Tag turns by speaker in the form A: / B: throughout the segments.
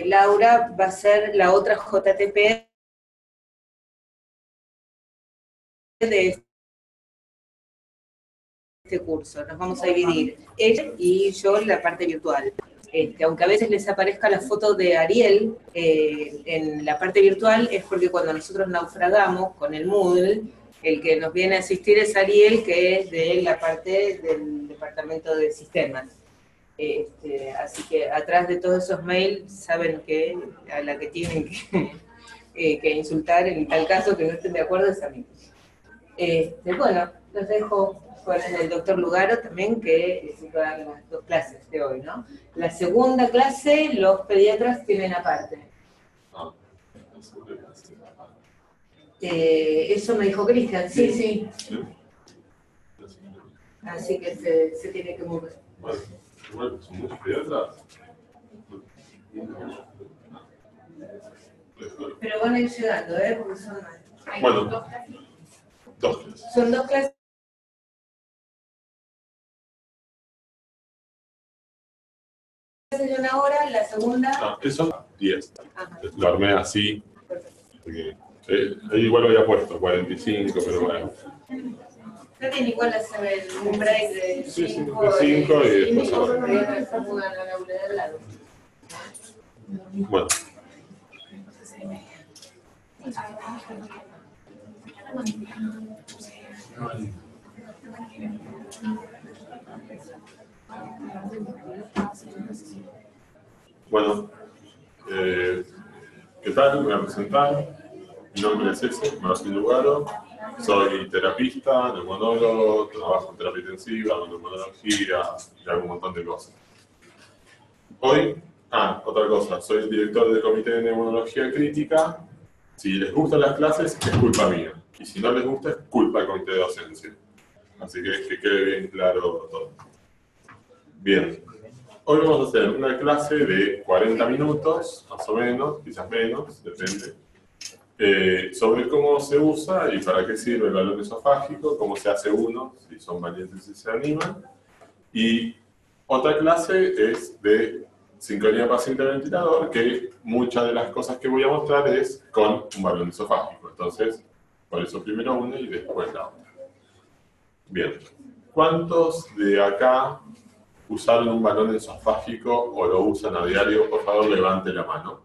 A: Laura va a ser la otra JTP de este curso. Nos vamos a dividir ella y yo en la parte virtual. Aunque a veces les aparezca la foto de Ariel en la parte virtual, es porque cuando nosotros naufragamos con el Moodle, el que nos viene a asistir es Ariel, que es de la parte del departamento de sistemas. Así que atrás de todos esos mails saben que a la que tienen que insultar en tal caso que no estén de acuerdo es a mí. Bueno, los dejo con el doctor Lugaro también, que se va a dar las dos clases de hoy, ¿no? La segunda clase los pediatras tienen aparte. Eso me dijo Cristian, sí. Así que se tiene que mover.
B: Bueno, son muchos pediatras.
A: Pero van a ir llegando, porque son más.
B: Bueno, dos clases.
A: Son dos clases. De una hora, la segunda.
B: Eso, 10. Lo armé así. Porque, igual lo había puesto, 45, pero bueno.
A: Está bien, igual hacer un break de 5
B: y después ahora. Bueno. Bueno, ¿qué tal? Me voy a presentar. Mi nombre es Martín Lugaro. Soy terapista, neumonólogo, trabajo en terapia intensiva, en neumonología y hago un montón de cosas. Hoy, otra cosa, soy el director del Comité de Neumonología Crítica. Si les gustan las clases, es culpa mía. Y si no les gusta, es culpa del comité de docencia. Así que quede bien claro todo. Bien. Hoy vamos a hacer una clase de 40 minutos, más o menos, quizás menos, depende. Sobre cómo se usa y para qué sirve el balón esofágico, cómo se hace uno, si son valientes y se animan. Y otra clase es de sincronía paciente-ventilador, que muchas de las cosas que voy a mostrar es con un balón esofágico. Entonces, por eso primero una y después la otra. Bien. ¿Cuántos de acá usaron un balón esofágico o lo usan a diario? Por favor, levante la mano.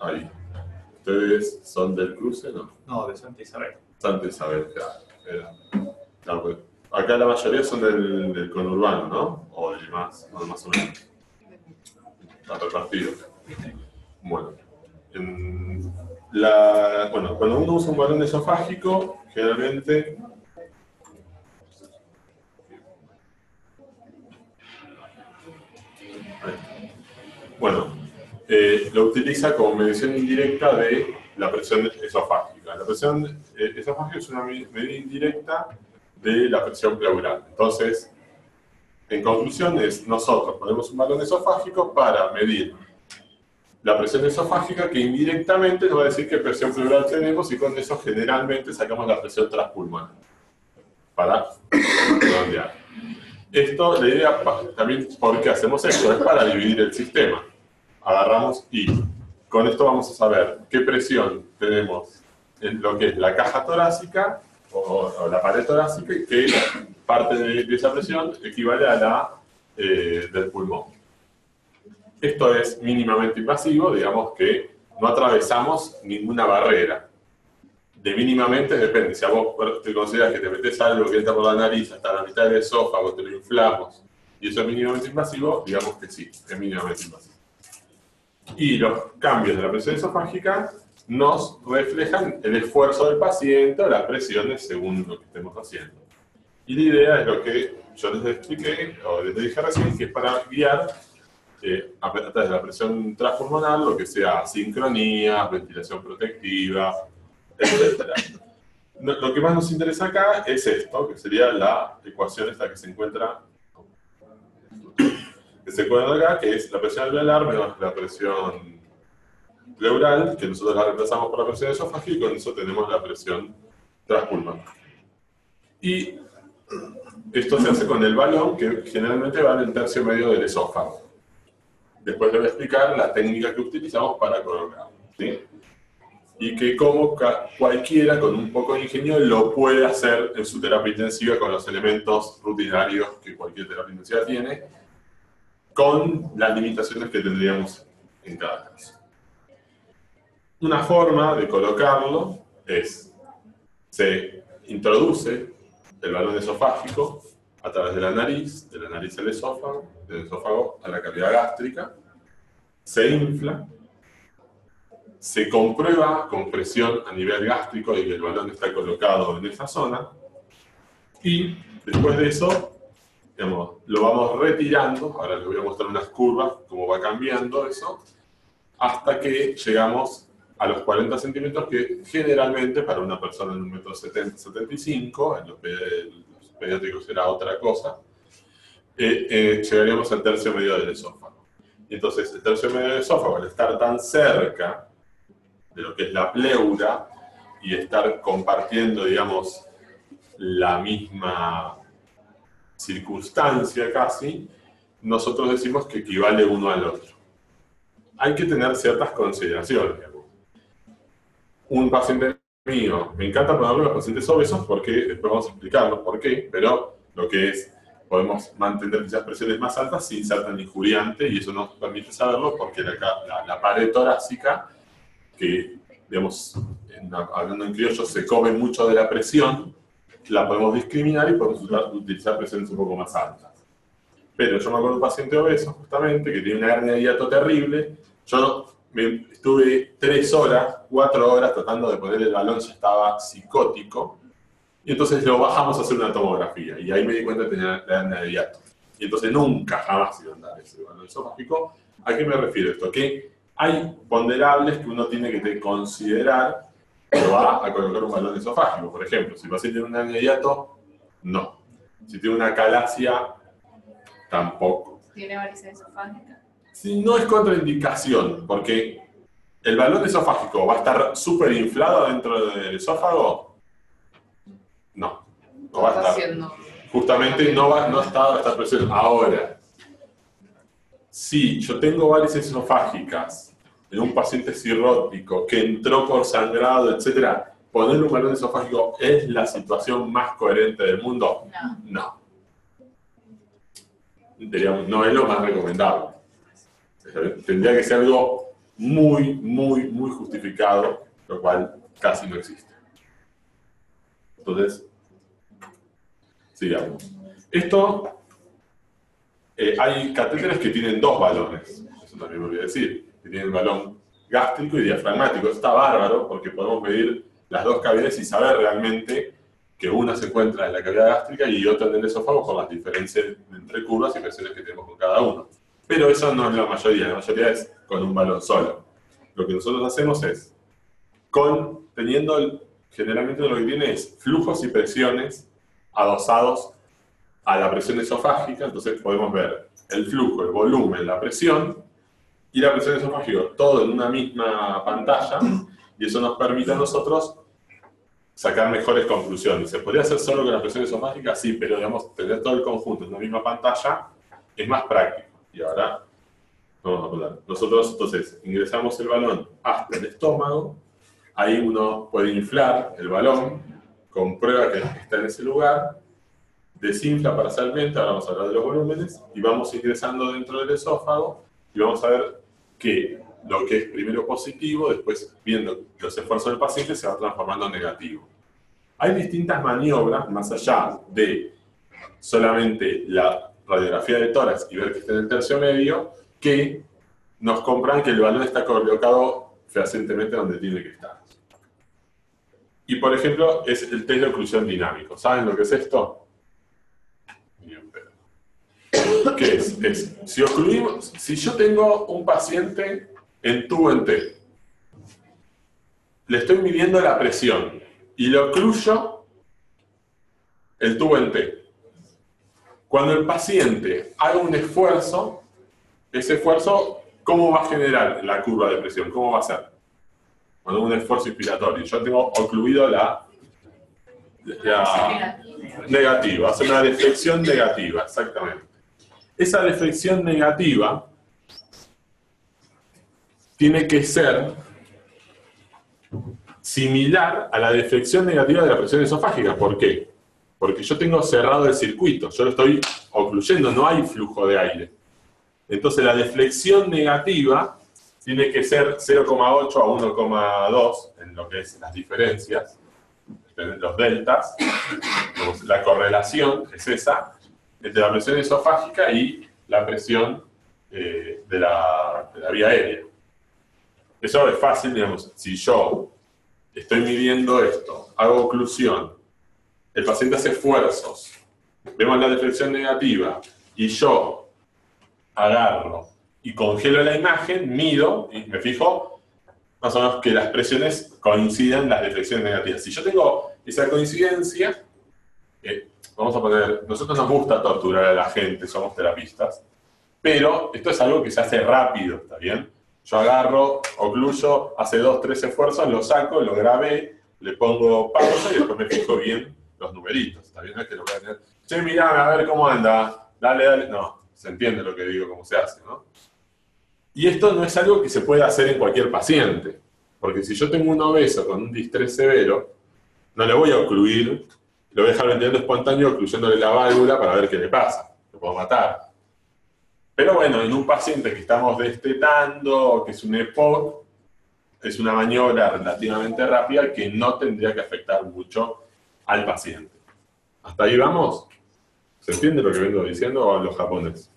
B: Ahí. ¿Ustedes son del cruce, no?
C: No, de Santa Isabel.
B: Santa Isabel, claro. Pues, acá la mayoría son del conurbano, ¿no? O del más o menos. Están repartidos. Bueno. Cuando uno usa un balón esofágico, generalmente lo utiliza como medición indirecta de la presión esofágica. La presión esofágica es una medida indirecta de la presión pleural. Entonces, en conclusión, nosotros ponemos un balón esofágico para medir la presión esofágica, que indirectamente nos va a decir qué presión pleural tenemos, y con eso generalmente sacamos la presión transpulmonar. Para redondear. Esto, la idea también, ¿por qué hacemos esto? Es para dividir el sistema. Agarramos y con esto vamos a saber qué presión tenemos en lo que es la caja torácica o la pared torácica, y qué parte de esa presión equivale a la del pulmón. Esto es mínimamente invasivo, digamos que no atravesamos ninguna barrera. De mínimamente depende, si a vos te consideras que te metes algo que entra por la nariz hasta la mitad del esófago, te lo inflamos, y eso es mínimamente invasivo, digamos que sí, es mínimamente invasivo. Y los cambios de la presión esofágica nos reflejan el esfuerzo del paciente o las presiones según lo que estemos haciendo. Y la idea es lo que yo les expliqué, o les dije recién, que es para guiar a través de la presión transpulmonar lo que sea sincronía, ventilación protectiva, etc. Lo que más nos interesa acá es esto, que sería la ecuación esta que se encuentra acá, que es la presión alveolar menos la presión pleural, que nosotros la reemplazamos por la presión esofágica, y con eso tenemos la presión transpulmonar. Y esto se hace con el balón, que generalmente va en el tercio medio del esófago. Después le voy a explicar la técnica que utilizamos para colocarlo, ¿sí? Y que como cualquiera con un poco de ingenio lo puede hacer en su terapia intensiva con los elementos rutinarios que cualquier terapia intensiva tiene, con las limitaciones que tendríamos en cada caso. Una forma de colocarlo es, se introduce el balón esofágico a través de la nariz al esófago, del esófago a la cavidad gástrica, se infla, se comprueba con presión a nivel gástrico y que el balón está colocado en esa zona, y después de eso, digamos, lo vamos retirando. Ahora les voy a mostrar unas curvas, cómo va cambiando eso, hasta que llegamos a los 40 centímetros, que generalmente para una persona de 1,70 m, 75 m, en los pediátricos será otra cosa, llegaríamos al tercio medio del esófago. Y entonces el tercio medio del esófago, al estar tan cerca de lo que es la pleura y estar compartiendo, digamos, la misma circunstancia casi, nosotros decimos que equivale uno al otro. Hay que tener ciertas consideraciones, digamos. Un paciente mío, me encanta ponerlo a los pacientes obesos porque después vamos a explicarlo por qué, pero lo que es, podemos mantener esas presiones más altas sin ser tan injuriante, y eso nos permite saberlo porque la pared torácica, que, digamos, hablando en criollo, se come mucho de la presión, la podemos discriminar y podemos utilizar presiones un poco más altas. Pero yo me acuerdo de un paciente obeso, justamente, que tiene una hernia de hiato terrible. Yo estuve 3 horas, 4 horas tratando de poner el balón, ya estaba psicótico, y entonces lo bajamos a hacer una tomografía, y ahí me di cuenta que tenía la hernia de hiato. Y entonces nunca, jamás iba a andar ese balón esofágico. ¿A qué me refiero esto? Que hay ponderables que uno tiene que considerar cuando va a colocar un balón esofágico. Por ejemplo, si el paciente tiene una hernia de hiato, no. Si tiene una calasia, tampoco.
C: ¿Tiene varices esofágicas?
B: Si no es contraindicación, porque el balón esofágico va a estar súper inflado dentro del esófago, no va a estar. Justamente no está esta presión. Ahora, si yo tengo varices esofágicas en un paciente cirrótico que entró por sangrado, etc., ¿poner un balón esofágico es la situación más coherente del mundo? No. No es lo más recomendable. Tendría que ser algo muy, muy, muy justificado, lo cual casi no existe. Entonces, sigamos. Esto, hay catéteres que tienen 2 balones, eso también me voy a decir, que tienen balón gástrico y diafragmático. Esto está bárbaro porque podemos medir las 2 cavidades y saber realmente que una se encuentra en la cavidad gástrica y otra en el esófago por las diferencias entre curvas y presiones que tenemos con cada uno. Pero eso no es la mayoría es con un balón solo. Lo que nosotros hacemos es, generalmente lo que tiene es flujos y presiones adosados a la presión esofágica. Entonces podemos ver el flujo, el volumen, la presión y la presión esofágica, todo en una misma pantalla, y eso nos permite a nosotros sacar mejores conclusiones. ¿Se podría hacer solo con la presión esofágica? Sí, pero digamos, tener todo el conjunto en una misma pantalla es más práctico. Y ahora vamos a poner. Nosotros entonces ingresamos el balón hasta el estómago, ahí uno puede inflar el balón, comprueba que está en ese lugar, desinfla parcialmente, ahora vamos a hablar de los volúmenes, y vamos ingresando dentro del esófago, y vamos a ver que lo que es primero positivo, después viendo los esfuerzos del paciente, se va transformando en negativo. Hay distintas maniobras, más allá de solamente la radiografía de tórax y ver que está en el tercio medio, que nos comprueban que el balón está colocado fehacientemente donde tiene que estar. Y por ejemplo, es el test de oclusión dinámico. ¿Saben lo que es esto? Bien, pero ¿qué es? Si yo tengo un paciente en tubo en T, le estoy midiendo la presión y le ocluyo el tubo en T. Cuando el paciente haga un esfuerzo, ese esfuerzo, ¿cómo va a generar la curva de presión? ¿Cómo va a ser? Cuando un esfuerzo inspiratorio. Yo tengo ocluido la negativa, hace una deflexión negativa, exactamente. Esa deflexión negativa tiene que ser similar a la deflexión negativa de la presión esofágica. ¿Por qué? Porque yo tengo cerrado el circuito, yo lo estoy ocluyendo, no hay flujo de aire. Entonces la deflexión negativa tiene que ser 0,8 a 1,2 en lo que es las diferencias, los deltas. La correlación es esa, entre la presión esofágica y la presión de la vía aérea. Eso es fácil, digamos, si yo estoy midiendo esto, hago oclusión, el paciente hace esfuerzos, vemos la deflexión negativa, y yo agarro y congelo la imagen, mido y me fijo más o menos que las presiones coincidan las deflexiones negativas. Si yo tengo esa coincidencia, vamos a poner, nosotros nos gusta torturar a la gente, somos terapistas, pero esto es algo que se hace rápido, ¿está bien? Yo agarro, ocluyo, hace 2, 3 esfuerzos, lo saco, lo grabé, le pongo pausa y después me fijo bien los numeritos, ¿está bien? No es que lo voy a tener, che, mirá, a ver cómo anda, dale, dale, no, se entiende lo que digo, cómo se hace, ¿no? Y esto no es algo que se pueda hacer en cualquier paciente, porque si yo tengo un obeso con un distrés severo, no le voy a ocluir, lo voy a dejar ventilando espontáneo ocluyéndole la válvula para ver qué le pasa, lo puedo matar. Pero bueno, en un paciente que estamos destetando, que es un EPOC, es una maniobra relativamente rápida que no tendría que afectar mucho al paciente. ¿Hasta ahí vamos? ¿Se entiende lo que vengo diciendo o a los japoneses?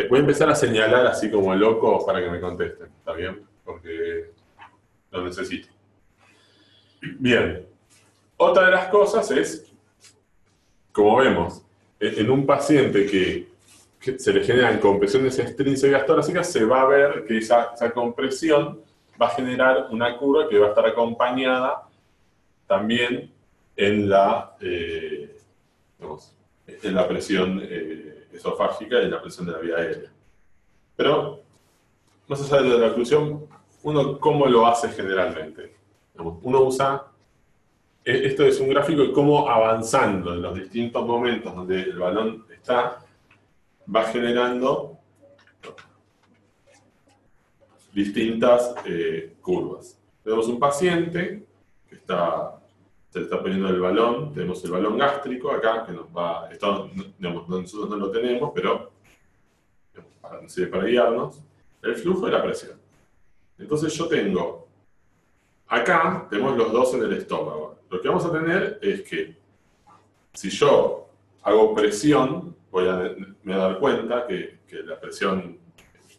B: Voy a empezar a señalar así como loco para que me contesten, ¿está bien? Porque lo necesito. Bien. Otra de las cosas es, como vemos, en un paciente que se le generan compresiones extrínsecas torácicas, se va a ver que esa compresión va a generar una curva que va a estar acompañada también en la presión esofágica y en la presión de la vía aérea. Pero, más allá de la oclusión, uno ¿cómo lo hace generalmente? Uno usa, esto es un gráfico de cómo avanzando en los distintos momentos donde el balón está, va generando distintas curvas. Tenemos un paciente que se le está poniendo el balón, tenemos el balón gástrico acá, que nos va, esto, digamos, nosotros no lo tenemos, pero nos sirve para guiarnos, el flujo y la presión. Entonces yo tengo, acá tenemos los dos en el estómago. Lo que vamos a tener es que, si yo hago presión, me voy a dar cuenta que la presión,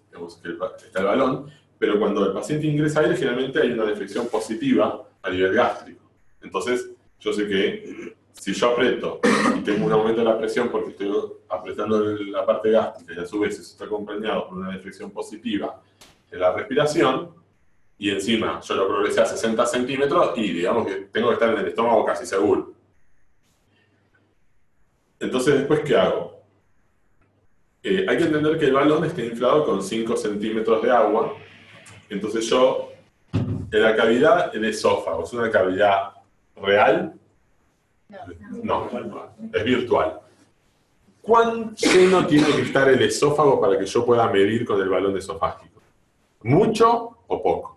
B: digamos, que está el balón, pero cuando el paciente ingresa aire, generalmente hay una deflexión positiva a nivel gástrico. Entonces, yo sé que si yo aprieto y tengo un aumento de la presión porque estoy apretando la parte gástrica y a su vez eso está acompañado por una deflexión positiva en la respiración, y encima yo lo progresé a 60 centímetros y digamos que tengo que estar en el estómago casi seguro. Entonces, ¿después qué hago? Hay que entender que el balón está inflado con 5 centímetros de agua. Entonces yo, en la cavidad del esófago, ¿es una cavidad real? No, es virtual. ¿Cuán lleno tiene que estar el esófago para que yo pueda medir con el balón esofágico? ¿Mucho o poco?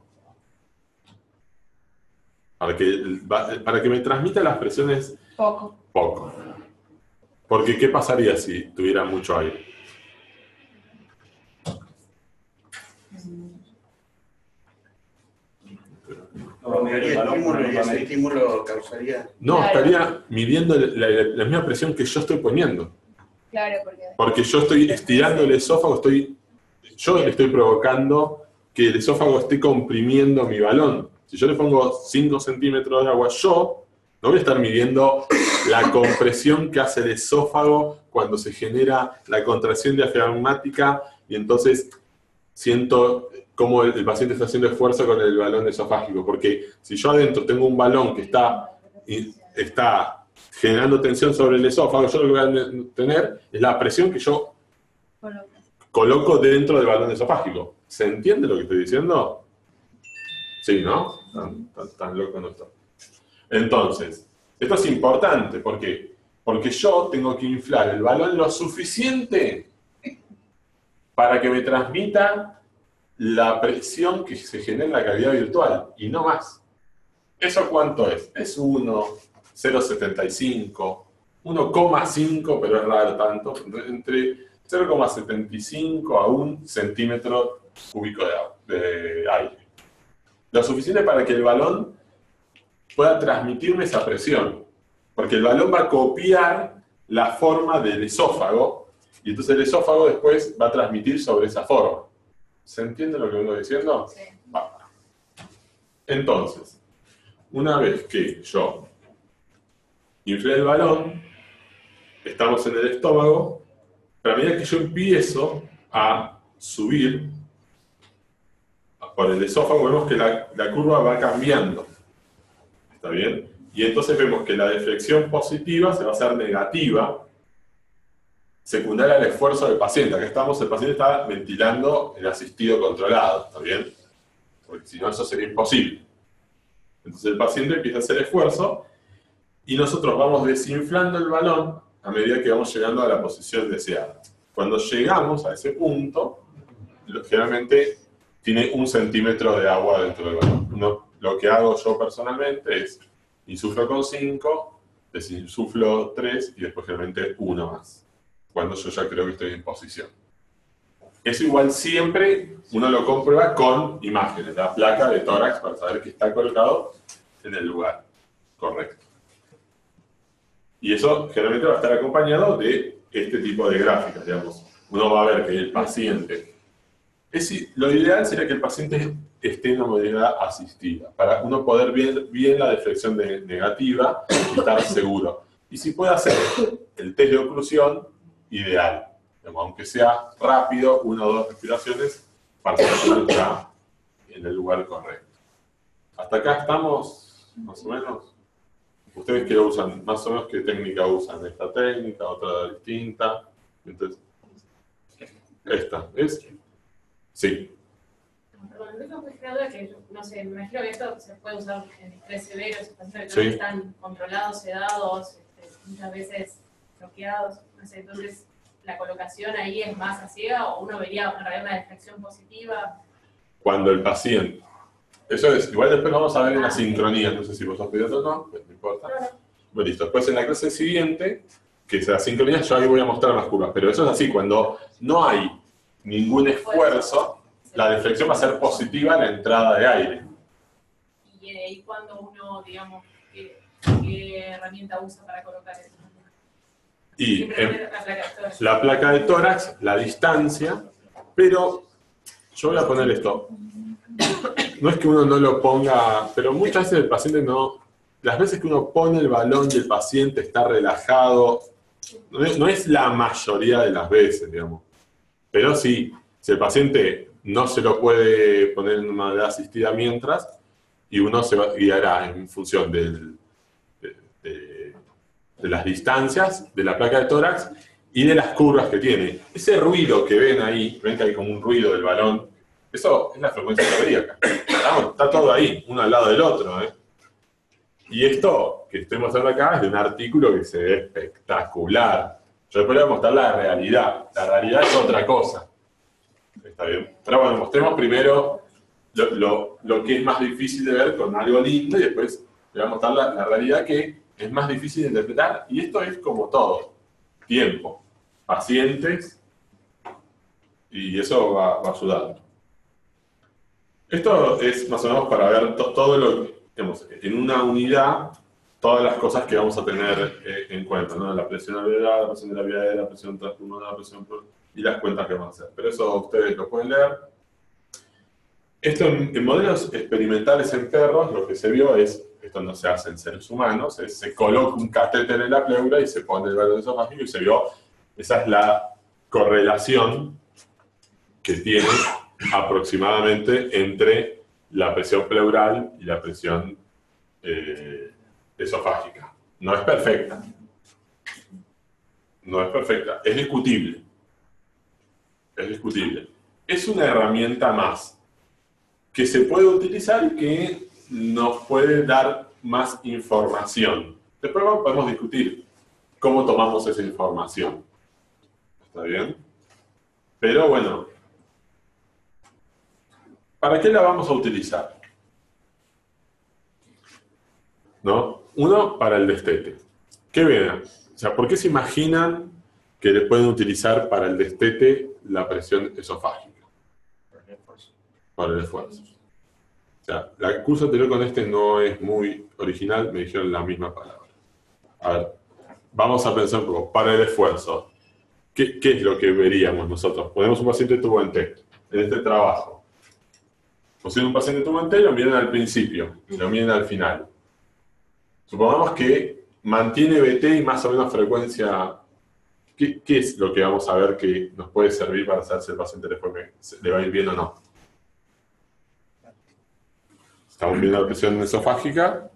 B: Para que me transmita las presiones...
C: Poco.
B: Poco. Porque, ¿qué pasaría si tuviera mucho aire?
D: Ese estímulo causaría...
B: No,
C: Claro.
B: estaría midiendo la misma presión que yo estoy poniendo.
C: Claro, porque...
B: Porque yo estoy estirando el esófago, yo le estoy provocando que el esófago esté comprimiendo mi balón. Si yo le pongo 5 centímetros de agua, yo no voy a estar midiendo la compresión que hace el esófago cuando se genera la contracción diafragmática y entonces siento cómo el paciente está haciendo esfuerzo con el balón esofágico. Porque si yo adentro tengo un balón que está generando tensión sobre el esófago, yo lo que voy a tener es la presión que yo coloco dentro del balón esofágico. ¿Se entiende lo que estoy diciendo? Sí, ¿no? Tan loco no está. Entonces, Esto es importante, ¿por qué? Porque yo tengo que inflar el balón lo suficiente para que me transmita la presión que se genera en la cavidad virtual, y no más. ¿Eso cuánto es? Es 1, 0,75, 1,5, pero es raro tanto, entre 0,75 a 1 centímetro cúbico de aire. Lo suficiente para que el balón pueda transmitirme esa presión, porque el balón va a copiar la forma del esófago, y entonces el esófago después va a transmitir sobre esa forma. ¿Se entiende lo que vengo diciendo?
C: Sí.
B: Va. Entonces, una vez que yo inflé el balón, estamos en el estómago, pero a medida que yo empiezo a subir por el esófago, vemos que la curva va cambiando. ¿Está bien? Y entonces vemos que la deflexión positiva se va a hacer negativa, secundaria al esfuerzo del paciente. Acá estamos, el paciente está ventilando el asistido controlado, ¿está bien? Porque si no, eso sería imposible. Entonces el paciente empieza a hacer esfuerzo y nosotros vamos desinflando el balón a medida que vamos llegando a la posición deseada. Cuando llegamos a ese punto, generalmente tiene 1 centímetro de agua dentro del balón. Lo que hago yo personalmente es insuflo con 5, desinsuflo 3 y después generalmente 1 más, cuando yo ya creo que estoy en posición. Eso igual siempre uno lo comprueba con imágenes, la placa de tórax para saber que está colocado en el lugar correcto. Y eso generalmente va a estar acompañado de este tipo de gráficas, digamos. Uno va a ver que el paciente... lo ideal sería que el paciente esté en una modalidad asistida, para uno poder ver bien la deflexión negativa y estar seguro. Y si puede hacer el test de oclusión, ideal. Aunque sea rápido, 1 o 2 respiraciones, para que uno está en el lugar correcto. Hasta acá estamos, más o menos. ¿Ustedes qué usan? Más o menos, ¿qué técnica usan? ¿Esta técnica? ¿Otra distinta? Entonces, esta, ¿es? Sí.
C: Perdón, lo que me que yo, no sé, me imagino que esto se puede usar en estrés severo, esos pacientes
B: Sí.
C: que están controlados, sedados, muchas veces bloqueados, no sé, entonces la colocación ahí es más a ciega o uno vería en realidad una deflexión positiva.
B: Cuando el paciente... Eso es, igual después lo vamos a ver en la sincronía, no sé si vos sos pediatra o no, pues no importa. Bueno, listo, después en la clase siguiente, que es la sincronía, yo ahí voy a mostrar las curvas, pero eso es así, cuando no hay ningún esfuerzo, la deflexión va a ser positiva en la entrada de aire.
C: Y ahí cuando uno, digamos, ¿qué herramienta usa para colocar eso?
B: Y
C: La
B: placa de tórax, la distancia, pero yo voy a poner esto. No es que uno no lo ponga, pero muchas veces el paciente no... Las veces que uno pone el balón y el paciente está relajado, no es la mayoría de las veces, digamos. Pero sí, si el paciente no se lo puede poner en una manera asistida mientras, y uno se guiará en función de las distancias de la placa de tórax y de las curvas que tiene. Ese ruido que ven ahí, ven que hay como un ruido del balón, eso es la frecuencia cardíaca. Está todo ahí, uno al lado del otro, ¿eh? Y esto que estoy mostrando acá es de un artículo que se ve espectacular. Yo después les voy a mostrar la realidad. La realidad es otra cosa. Está bien. Pero bueno, mostremos primero lo que es más difícil de ver con algo lindo y después les voy a mostrar la realidad que es más difícil de interpretar. Y esto es como todo. Tiempo, pacientes, y eso va ayudando. Esto es más o menos para ver todo lo que, digamos, en una unidad, todas las cosas que vamos a tener en cuenta, ¿no? La presión alveolar, la presión de la vía aérea, la presión transpulmonar, la presión y las cuentas que vamos a hacer. Pero eso ustedes lo pueden leer. Esto en modelos experimentales en perros, lo que se vio es, esto no se hace en seres humanos, se coloca un catéter en la pleura y se pone el balón esofágico y se vio, esa es la correlación que tiene aproximadamente entre la presión pleural y la presión esofágica. No es perfecta. No es perfecta. Es discutible. Es discutible. Es una herramienta más que se puede utilizar y que nos puede dar más información. Después podemos discutir cómo tomamos esa información. ¿Está bien? Pero bueno, ¿para qué la vamos a utilizar? ¿No? Uno, para el destete. ¿Qué ven? O sea, ¿por qué se imaginan que le pueden utilizar para el destete la presión esofágica? Para el esfuerzo. O sea, el curso anterior con este no es muy original, me dijeron la misma palabra. A ver, vamos a pensar un poco. Para el esfuerzo, ¿qué es lo que veríamos nosotros? Ponemos un paciente tubo en T, en este trabajo. Pusieron un paciente tubo en T y lo miran al principio, y lo miran al final. Supongamos que mantiene BT y más o menos frecuencia. ¿Qué es lo que vamos a ver que nos puede servir para saber si el paciente le va a ir bien o no? Estamos viendo la presión esofágica,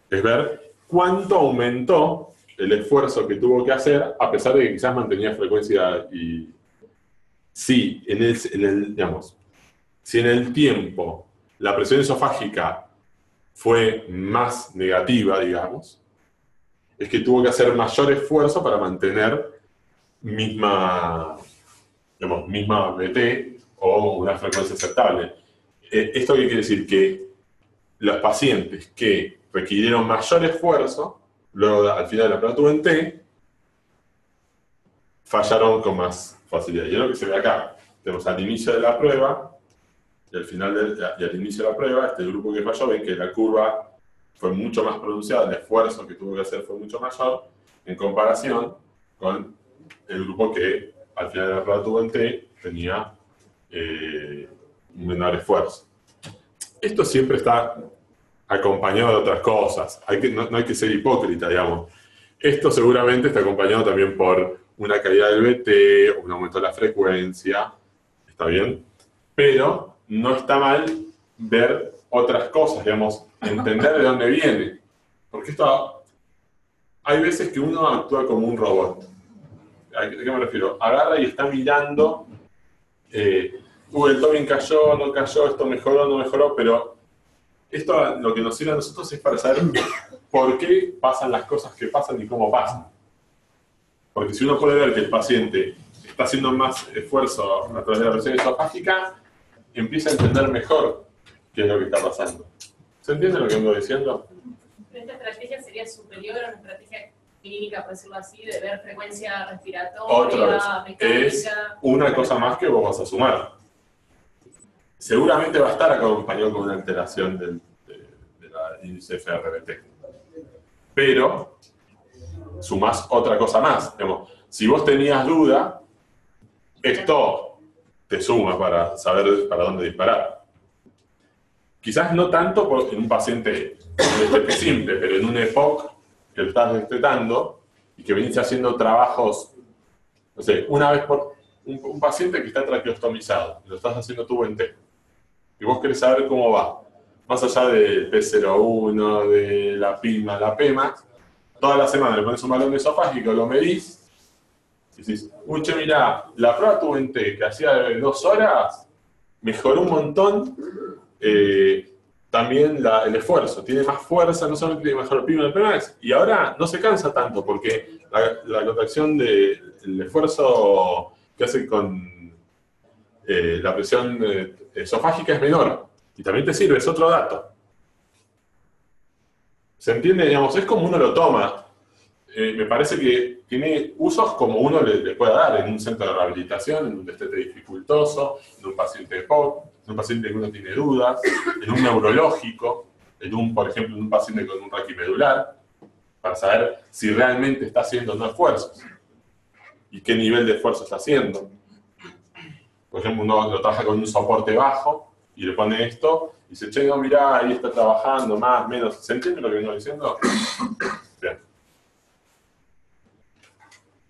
B: es ver cuánto aumentó el esfuerzo que tuvo que hacer, a pesar de que quizás mantenía frecuencia y... Sí, digamos, si en el tiempo la presión esofágica fue más negativa, digamos, es que tuvo que hacer mayor esfuerzo para mantener misma BT o una frecuencia aceptable. ¿Esto qué quiere decir? Que los pacientes que requirieron mayor esfuerzo, luego al final de la prueba tubo en T, fallaron con más facilidad. Y es lo que se ve acá. Tenemos al inicio de la prueba y al inicio de la prueba, este grupo que falló, ven que la curva fue mucho más pronunciada, el esfuerzo que tuvo que hacer fue mucho mayor en comparación con el grupo que al final de la prueba tubo en T tenía un menor esfuerzo. Esto siempre está acompañado de otras cosas. No hay que ser hipócrita, digamos. Esto seguramente está acompañado también por una caída del BT, un aumento de la frecuencia, ¿está bien? Pero no está mal ver otras cosas, digamos, entender de dónde viene. Porque esto, hay veces que uno actúa como un robot. ¿A qué me refiero? Agarra y está mirando, el Tobin cayó, no cayó, esto mejoró, no mejoró, pero esto lo que nos sirve a nosotros es para saber por qué pasan las cosas que pasan y cómo pasan. Porque si uno puede ver que el paciente está haciendo más esfuerzo a través de la presión esofágica, empieza a entender mejor qué es lo que está pasando. ¿Se entiende lo que ando diciendo?
C: Pero esta estrategia sería superior a una estrategia clínica, por decirlo así, de ver frecuencia respiratoria, mecánica.
B: Es una cosa más que vos vas a sumar. Seguramente va a estar acompañado con una alteración del índice FRBT. Pero sumás otra cosa más. Digamos, si vos tenías duda, esto te suma para saber para dónde disparar. Quizás no tanto en un paciente simple, pero en un EPOC que lo estás destetando y que venís haciendo trabajos, no sé, una vez por un paciente que está traqueostomizado, lo estás haciendo tubo en T, y vos querés saber cómo va, más allá del P01, de la PIMA, la PEMA, toda la semana le pones un balón esofágico, lo medís, y decís, che, mirá, la prueba tubo en T que hacía de 2 horas, mejoró un montón, también el esfuerzo, tiene más fuerza, no solamente tiene mejor PIMA, la PEMA, y ahora no se cansa tanto, porque la contracción del esfuerzo que hace con la presión esofágica es menor. Y también te sirve, es otro dato. ¿Se entiende? Digamos, es como uno lo toma. Me parece que tiene usos como uno le pueda dar en un centro de rehabilitación, en un destete dificultoso, en un paciente de POC, en un paciente que uno tiene dudas, en un neurológico, por ejemplo, en un paciente con un raquimedular, para saber si realmente está haciendo no esfuerzos y qué nivel de esfuerzo está haciendo. Por ejemplo, uno lo trabaja con un soporte bajo y le pone esto y dice, che, no, mirá, ahí está trabajando, más, menos. ¿Se entiende lo que vengo diciendo? Bien.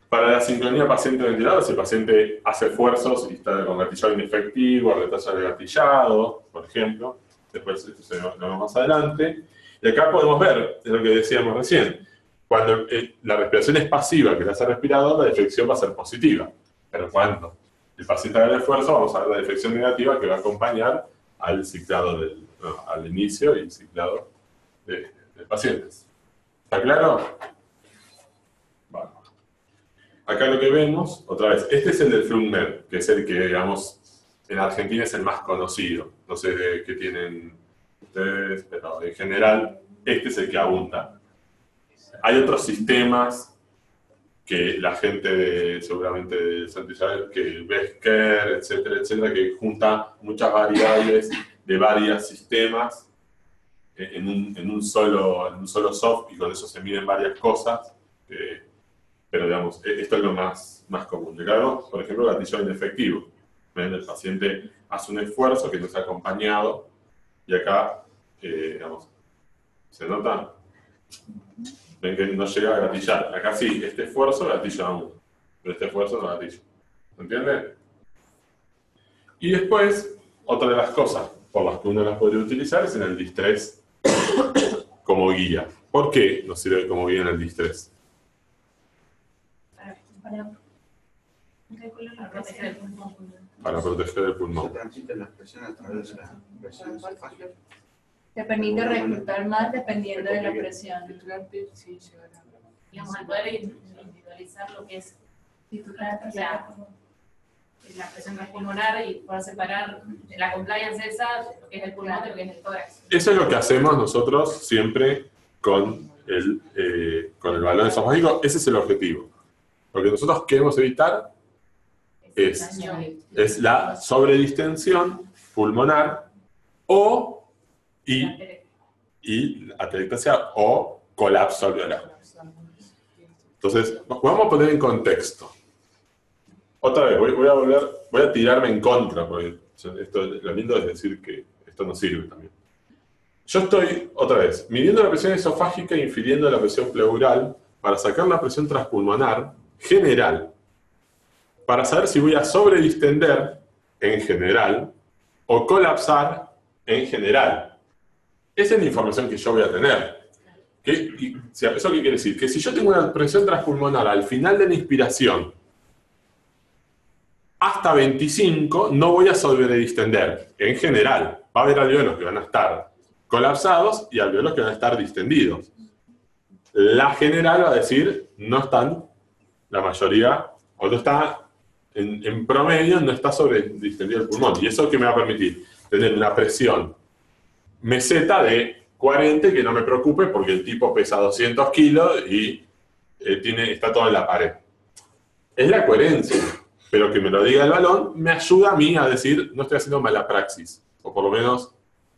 B: Para la sincronía paciente-ventilador, si el paciente hace esfuerzos y está con gatillado inefectivo, retraso de gatillado, por ejemplo, después esto lo vemos más adelante. Y acá podemos ver, es lo que decíamos recién, cuando la respiración es pasiva, que le hace el respirador, la deflexión va a ser positiva. Pero cuando el paciente haga el esfuerzo, vamos a ver la deflexión negativa que va a acompañar al ciclado al inicio y ciclado de pacientes. ¿Está claro? acá lo que vemos, otra vez, este es el del FlugMed, que es el que, digamos, en Argentina es el más conocido. No sé de qué tienen ustedes, pero en general, este es el que abunda. Hay otros sistemas que la gente seguramente de Santiago, que Besker, etcétera, etcétera, que junta muchas variables de varios sistemas en un solo soft, y con eso se miden varias cosas. Pero digamos, esto es lo más común. Digamos, por ejemplo, gatillo inefectivo. ¿Ven? El paciente hace un esfuerzo que no está acompañado, y acá, digamos, ¿se nota? Ven que no llega a gatillar. Acá sí, este esfuerzo gatilla aún, pero este esfuerzo no gatilla. ¿Entienden? Y después, otra de las cosas por las que uno las podría utilizar es en el distrés como guía. ¿Por qué nos sirve como guía en el distrés? Para proteger el pulmón.
D: Se transmiten las presiones a través de la presión esofágica.
E: Te permite reclutar más dependiendo de la presión.
C: Digamos, al poder individualizar lo que es la presión transpulmonar y poder separar la compliance esa, lo que es el pulmón de lo que es el tórax.
B: Eso es lo que hacemos nosotros siempre con el balón esofágico. Ese es el objetivo. Lo que nosotros queremos evitar es la sobredistensión pulmonar y atelectasia o colapso alveolar. Entonces, vamos a poner en contexto. Otra vez, voy a tirarme en contra, porque lo lindo es decir que esto no sirve también. Yo estoy, otra vez, midiendo la presión esofágica e infiriendo la presión pleural para sacar la presión transpulmonar general, para saber si voy a sobredistender en general o colapsar en general. Esa es la información que yo voy a tener. ¿Eso qué quiere decir? Que si yo tengo una presión transpulmonar al final de la inspiración hasta 25, no voy a sobredistender. En general, va a haber alveolos que van a estar colapsados y alveolos que van a estar distendidos. La general va a decir, no están, la mayoría, o no está, en promedio, no está sobredistendido el pulmón. Y eso que me va a permitir tener una presión meseta de 40, que no me preocupe porque el tipo pesa 200 kilos y está todo en la pared. Es la coherencia, pero que me lo diga el balón me ayuda a mí a decir, no estoy haciendo mala praxis, o por lo menos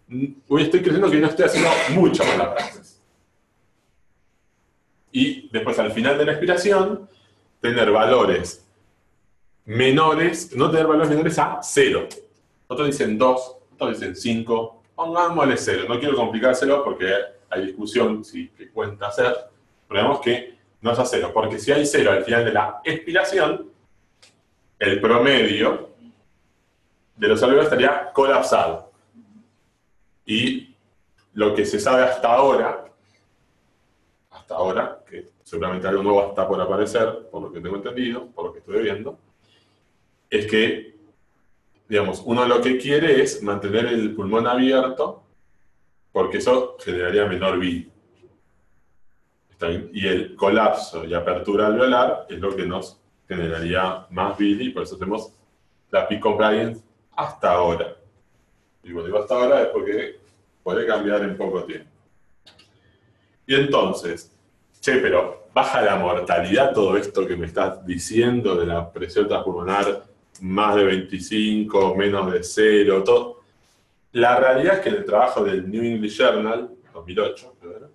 B: estoy creyendo que no estoy haciendo mucha mala praxis. Y después al final de la expiración, tener valores menores, no tener valores menores a 0. Otros dicen 2, otros dicen 5, pongámosle 0. No quiero complicárselo porque hay discusión si qué cuenta hacer, pero digamos que no es a 0, porque si hay 0 al final de la expiración, el promedio de los alveolos estaría colapsado. Y lo que se sabe hasta ahora, que seguramente algo nuevo está por aparecer, por lo que tengo entendido, por lo que estoy viendo, es que, digamos, uno lo que quiere es mantener el pulmón abierto, porque eso generaría menor BI. Y el colapso y apertura alveolar es lo que nos generaría más BI, y por eso tenemos la peak compliance hasta ahora. Y cuando digo hasta ahora es porque puede cambiar en poco tiempo. Y entonces, pero baja la mortalidad todo esto que me estás diciendo de la presión transpulmonar más de 25, menos de 0, todo. La realidad es que en el trabajo del New English Journal, 2008, ¿verdad?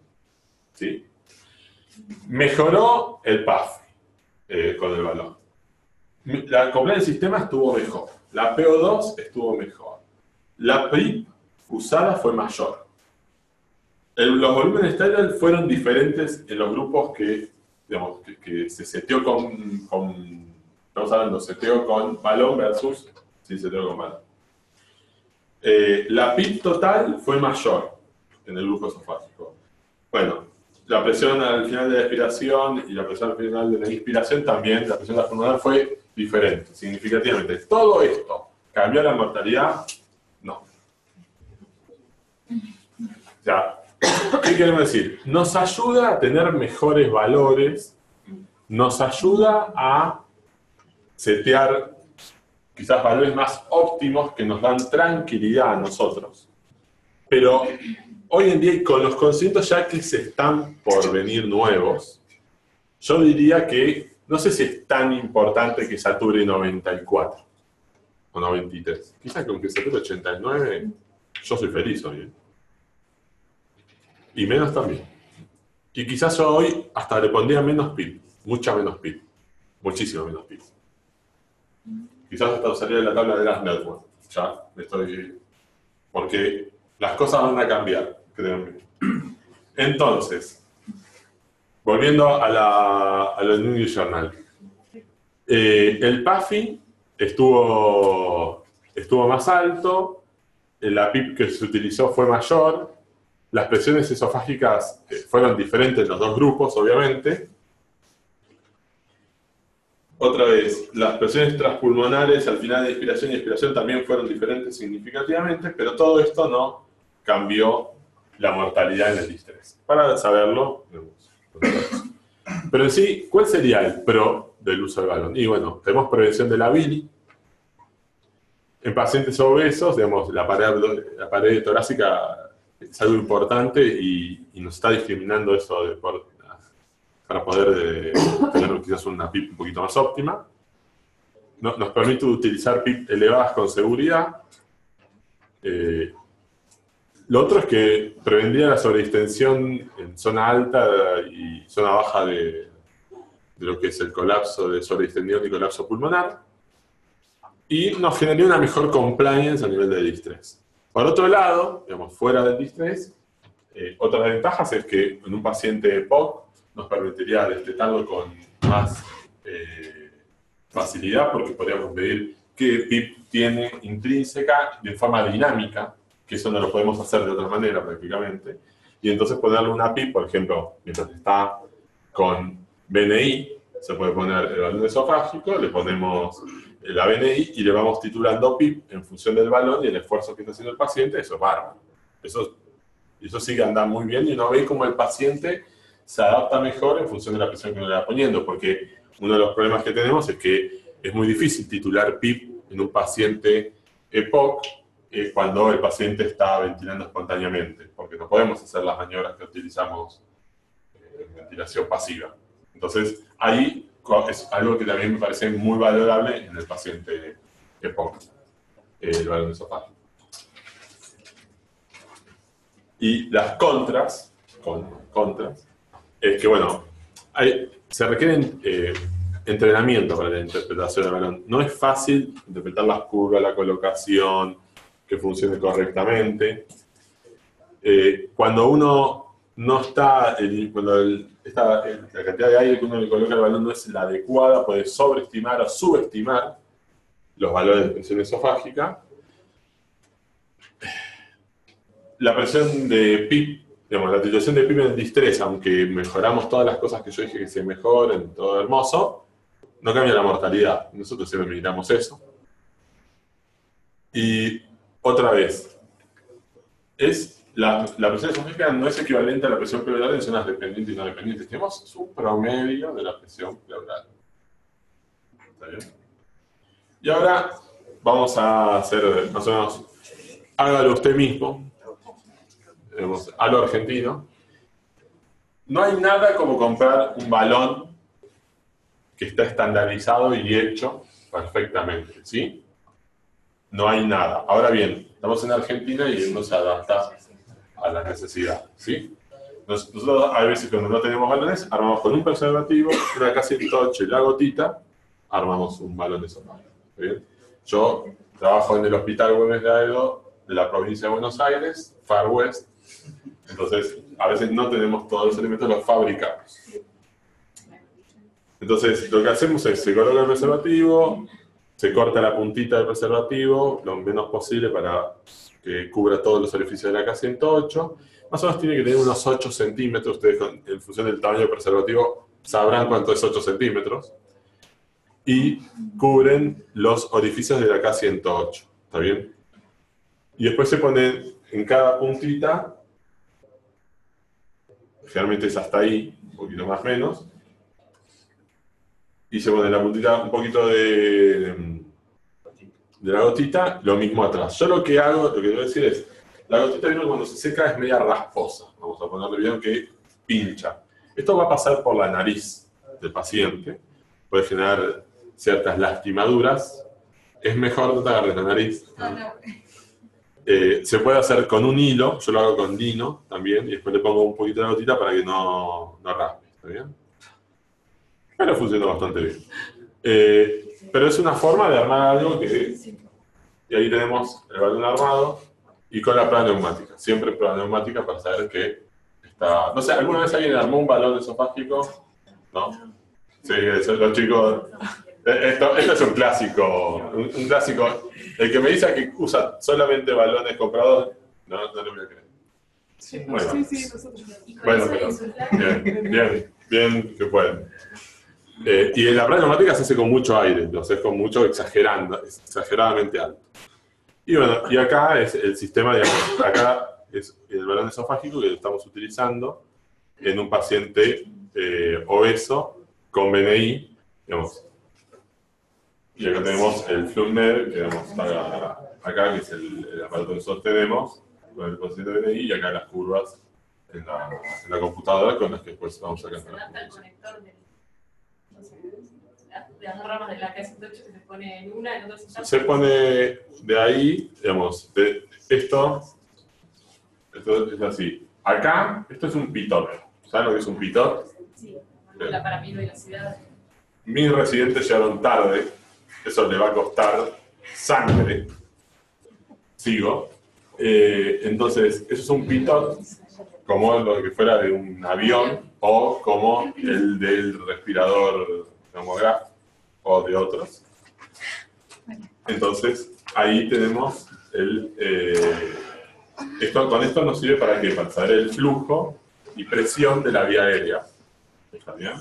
B: ¿Sí? Mejoró el PAF con el balón. La compliance del sistema estuvo mejor. La PO2 estuvo mejor. La PRIP usada fue mayor. Los volúmenes Tidal fueron diferentes en los grupos que se seteó estamos hablando seteo con balón versus sin seteo con balón. La PIP total fue mayor en el grupo esofágico. Bueno, la presión al final de la expiración y la presión al final de la inspiración también, la presión pulmonar fue diferente, significativamente. ¿Todo esto cambió la mortalidad? No. O sea, ¿qué queremos decir? Nos ayuda a tener mejores valores nos ayuda a setear quizás valores más óptimos que nos dan tranquilidad a nosotros. Pero hoy en día, y con los conceptos ya que se están por venir nuevos, yo diría que no sé si es tan importante que sature 94 o 93. Quizás con que sature 89, yo soy feliz hoy. Y menos también. Y quizás yo hoy hasta le pondría menos pip, mucha menos pip, muchísimo menos pip. Quizás hasta usaría la tabla de las networks. Ya me estoy... Porque las cosas van a cambiar, créanme. Entonces, volviendo a la New English Journal. El PAFI estuvo más alto, la PIP que se utilizó fue mayor, las presiones esofágicas fueron diferentes en los dos grupos, obviamente. Otra vez, las presiones transpulmonares al final de inspiración y expiración también fueron diferentes significativamente, pero todo esto no cambió la mortalidad en el distrés. Para saberlo, pero en sí, ¿cuál sería el pro del uso del balón? Y bueno, tenemos prevención de la bili. En pacientes obesos, digamos, la pared torácica es algo importante y nos está discriminando eso para poder tener quizás una PIP un poquito más óptima. Nos permite utilizar PIP elevadas con seguridad. Lo otro es que prevendría la sobredistensión en zona alta y zona baja de lo que es el colapso de sobredistensión y colapso pulmonar. Y nos generaría una mejor compliance a nivel de distrés. Por otro lado, digamos, fuera del distrés, otra ventaja es que en un paciente EPOC nos permitiría destetarlo con más facilidad porque podríamos medir qué PIP tiene intrínseca de forma dinámica, que eso no lo podemos hacer de otra manera prácticamente, y entonces ponerle una PIP, por ejemplo, mientras está con BNI, se puede poner el balón esofágico, le ponemos la BNI y le vamos titulando PIP en función del balón y el esfuerzo que está haciendo el paciente, eso es bárbaro. Eso sí que anda muy bien y uno ve cómo el paciente se adapta mejor en función de la presión que uno le va poniendo, porque uno de los problemas que tenemos es que es muy difícil titular PIP en un paciente EPOC cuando el paciente está ventilando espontáneamente, porque no podemos hacer las maniobras que utilizamos en ventilación pasiva. Entonces, ahí es algo que también me parece muy valorable en el paciente EPOC, el balón esofágico. Y las contras, es que, bueno, se requieren entrenamiento para la interpretación del balón. No es fácil interpretar las curvas, la colocación, que funcione correctamente. Cuando uno no está, la cantidad de aire que uno le coloca al balón no es la adecuada, puede sobreestimar o subestimar los valores de presión esofágica. La presión de PIP, digamos, la titulación de PIP en el distrés, aunque mejoramos todas las cosas que yo dije que se mejoren, todo hermoso, no cambia la mortalidad. Nosotros siempre miramos eso. Y otra vez, la presión esofágica no es equivalente a la presión pleural en zonas dependientes y no dependientes. Tenemos un promedio de la presión pleural. ¿Está bien? Y ahora vamos a hacer más o menos, hágalo usted mismo, a lo argentino. No hay nada como comprar un balón que está estandarizado y hecho perfectamente, ¿sí? No hay nada. Ahora bien, estamos en Argentina y uno se adapta a la necesidad, ¿sí? Nosotros a veces cuando no tenemos balones, armamos con un preservativo, una K108 y la gotita, armamos un balón esofágico. ¿Bien? Yo trabajo en el Hospital Güemes de Aedo de la provincia de Buenos Aires, Far West, entonces a veces no tenemos todos los elementos, los fabricamos. Entonces lo que hacemos es, se coloca el preservativo, se corta la puntita del preservativo, lo menos posible para que cubra todos los orificios de la K108. Más o menos tiene que tener unos 8 centímetros, ustedes en función del tamaño del preservativo sabrán cuánto es 8 centímetros. Y cubren los orificios de la K108, ¿está bien? Y después se ponen en cada puntita, generalmente es hasta ahí, un poquito más o menos, y se pone la puntita, un poquito de la gotita, lo mismo atrás. Yo lo que hago, lo que quiero decir es, la gotita cuando se seca es media rasposa, vamos a ponerle bien que pincha. Esto va a pasar por la nariz del paciente, puede generar ciertas lastimaduras. Es mejor no te agarres la nariz. Se puede hacer con un hilo, yo lo hago con lino también, y después le pongo un poquito de gotita para que no raspe, ¿está bien? Pero funciona bastante bien. Pero es una forma de armar algo que... Y ahí tenemos el balón armado y con la prueba neumática. Siempre prueba neumática para saber que está... No sé, ¿alguna vez alguien armó un balón esofágico? ¿No? Sí, los chicos... Esto es un clásico, un clásico. El que me dice que usa solamente balones comprados, no le voy a creer. Bueno, bueno, pero bien que pueden. Y en la prueba neumática se hace con mucho aire, entonces con mucho exageradamente alto. Y bueno, y acá es el sistema, digamos, acá es el balón esofágico que lo estamos utilizando en un paciente obeso con BNI, digamos. Y acá tenemos el FluMed, que digamos, acá, que es el aparato que sostenemos con el paciente BNI, y acá las curvas en la computadora con las que después vamos sacando.
C: Se adapta el conector de las ramas de la KS8 que se pone en una, en otra
B: se pone de ahí, digamos, esto es así. Acá, esto es un pitot. ¿Saben lo que es un pitot?
C: Sí, la paramilovelocidad.
B: Mis residentes llegaron tarde, eso le va a costar sangre. Sigo. Entonces, eso es un pitot, como lo que fuera de un avión o como el del respirador neumográfico o de otros. Entonces, ahí tenemos con esto nos sirve para qué? Para saber el flujo y presión de la vía aérea. ¿Está bien?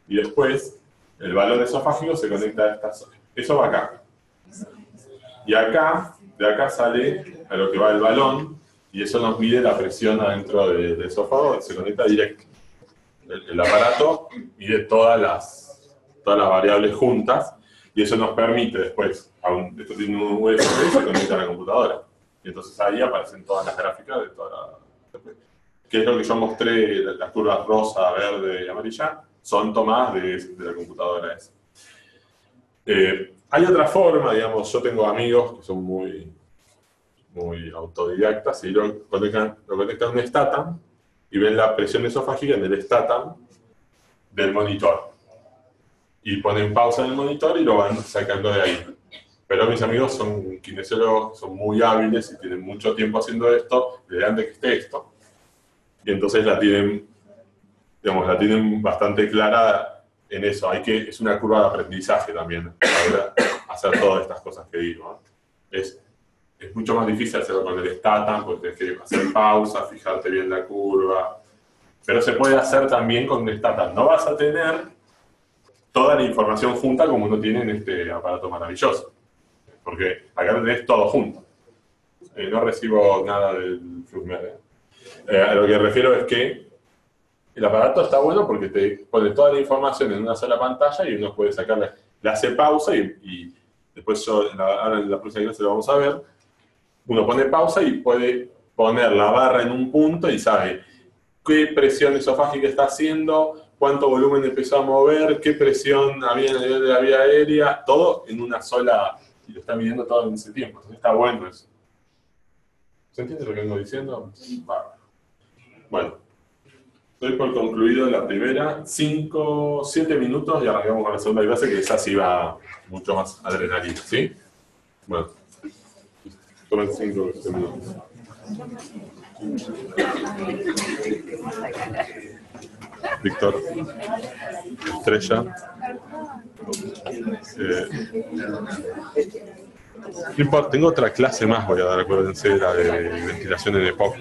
B: Y después, el balón esofágico se conecta a esta zona. Eso va acá. Y acá, de acá sale a lo que va el balón, y eso nos mide la presión adentro del esófago, se conecta directo. El aparato mide todas las variables juntas, y eso nos permite después, esto tiene un USB y se conecta a la computadora. Y entonces ahí aparecen todas las gráficas de toda que es lo que yo mostré, las curvas rosa, verde y amarilla, son tomadas de la computadora esa. Hay otra forma, digamos, yo tengo amigos que son muy autodidactas y lo conectan a un Statam y ven la presión esofágica en el Statam del monitor. Y ponen pausa en el monitor y lo van sacando de ahí. Pero mis amigos son kinesiólogos, son muy hábiles y tienen mucho tiempo haciendo esto, desde antes que esté esto. Y entonces la tienen bastante clara en eso. Es una curva de aprendizaje también, para hacer todas estas cosas que digo, ¿no? Es mucho más difícil hacerlo con el Statam, porque tienes que hacer pausa, fijarte bien la curva. Pero se puede hacer también con el Statam. No vas a tener toda la información junta como uno tiene en este aparato maravilloso. Porque acá lo tenés todo junto. No recibo nada del FluMed. A lo que me refiero es que el aparato está bueno porque te pone toda la información en una sola pantalla y uno puede sacarle, le hace pausa y después ahora en la próxima clase lo vamos a ver. Uno pone pausa y puede poner la barra en un punto y sabe qué presión esofágica está haciendo, cuánto volumen empezó a mover, qué presión había en el nivel de la vía aérea, todo en una sola, y lo está midiendo todo en ese tiempo. Entonces está bueno eso. ¿Se entiende lo que vengo diciendo? Bueno, doy por concluido la primera, 7 minutos y arrancamos con la segunda clase, que esa sí va mucho más adrenalina, ¿sí? Bueno, tomen 5 o 7 minutos. Víctor, Estrella. No importa, tengo otra clase más, voy a dar, acuérdense, la de ventilación en EPOC.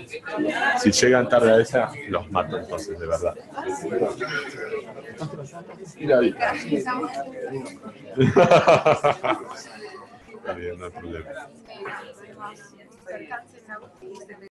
B: Si llegan tarde a esa, los mato entonces, de verdad. Mira ahí. Está bien, no hay problema.